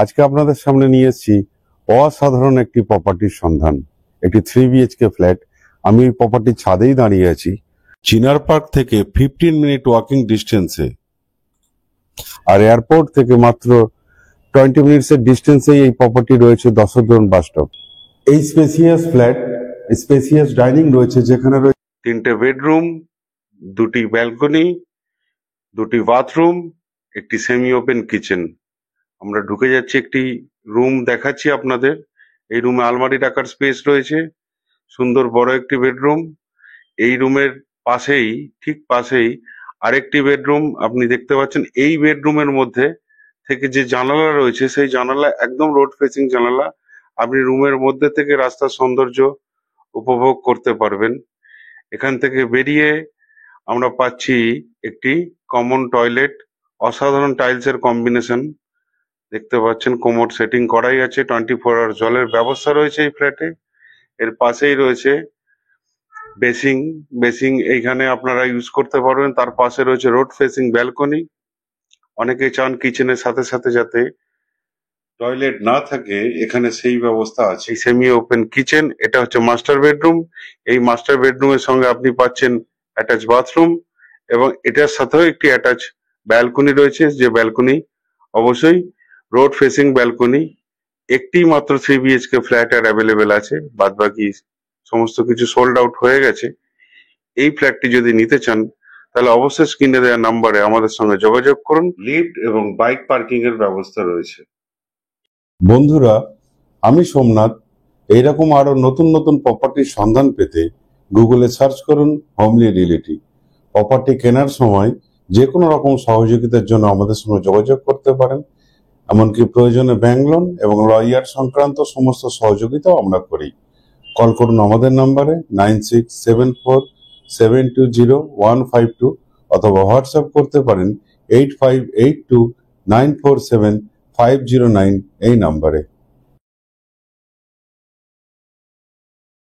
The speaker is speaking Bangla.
আজকে আপনাদের সামনে নিয়ে এসেছি অসাধারণ একটি প্রপার্টির সন্ধান। একটি 3 BHK ফ্ল্যাট। আমি এই প্রপার্টির ছাদেই দাঁড়িয়ে আছি। চিনার পার্ক থেকে 15 মিনিট ওয়াকিং ডিস্টেন্সে, আর এয়ারপোর্ট থেকে মাত্র 20 মিনিটসের ডিস্টেন্সেই এই প্রপার্টি রয়েছে দশরথন বাস স্টপ। এই স্পেসিয়াস ফ্ল্যাট, স্পেসিয়াস ডাইনিং রয়েছে, যেখানে রয়েছে 3টে বেডরুম, 2টি ব্যালকনি, 2টি বাথরুম, একটি সেমি ওপেন কিচেন। আমরা ঢুকে যাচ্ছি, একটি রুম দেখাচ্ছি আপনাদের। এই রুমে আলমারি রাখার স্পেস রয়েছে, সুন্দর বড় একটি বেডরুম। এই রুমের পাশেই, ঠিক পাশেই আরেকটি বেডরুম আপনি দেখতে পাচ্ছেন। এই বেডরুমের মধ্যে থেকে যে জানালা রয়েছে, সেই জানালা একদম রোড ফেসিং জানালা। আপনি রুমের মধ্যে থেকে রাস্তার সৌন্দর্য উপভোগ করতে পারবেন। এখান থেকে বেরিয়ে আমরা পাচ্ছি একটি কমন টয়লেট। অসাধারণ টাইলসের কম্বিনেশন দেখতে পাচ্ছেন। কোমোড সেটিং করাই আছে, 24 আওয়ার জলের ব্যবস্থা রয়েছে এই ফ্ল্যাটে। এর পাশেই রয়েছে বেসিং এইখানে আপনারা ইউজ করতে পারবেন। তার পাশে রয়েছে রোড ফেসিং ব্যালকনি। অনেকে চান কিচেনের সাথে সাথে যাতে টয়লেট না থাকে, এখানে সেই ব্যবস্থা আছে। সেমি ওপেন কিচেন, এটা হচ্ছে মাস্টার বেডরুম। এই মাস্টার বেডরুমের সঙ্গে আপনি পাচ্ছেন অ্যাটাচ বাথরুম, এবং এটার সাথেও একটি অ্যাটাচ ব্যালকনি রয়েছে, যে ব্যালকনি অবশ্যই রোড ফেসিং ব্যালকনি। একটি মাত্র 3 BHK ফ্ল্যাট আর অ্যাভেলেবেল আছে, বাদ বাকি সমস্ত কিছু সোল্ড আউট হয়ে গেছে। এই ফ্ল্যাটটি যদি নিতে চান, তাহলে অবশ্যই স্ক্রিনে দেওয়া নাম্বারে আমাদের সঙ্গে যোগাযোগ করুন। লিফট এবং বাইক পার্কিং এর ব্যবস্থা রয়েছে। বন্ধুরা, আমি সোমনাথ। এইরকম আরো নতুন নতুন প্রপার্টির সন্ধান পেতে গুগলে সার্চ করুন হোমলি রিয়েলিটি। প্রপার্টি কেনার সময় যে কোনো রকম সহযোগিতার জন্য আমাদের সঙ্গে যোগাযোগ করতে পারেন। এমনকি প্রয়োজনে ব্যাংক লোন এবং লয়ার সংক্রান্ত সমস্ত সহযোগিতাও আমরা করি। কল করুন আমাদের নাম্বারে 9674720152, অথবা হোয়াটসঅ্যাপ করতে পারেন 8582947509 এই নাম্বারে।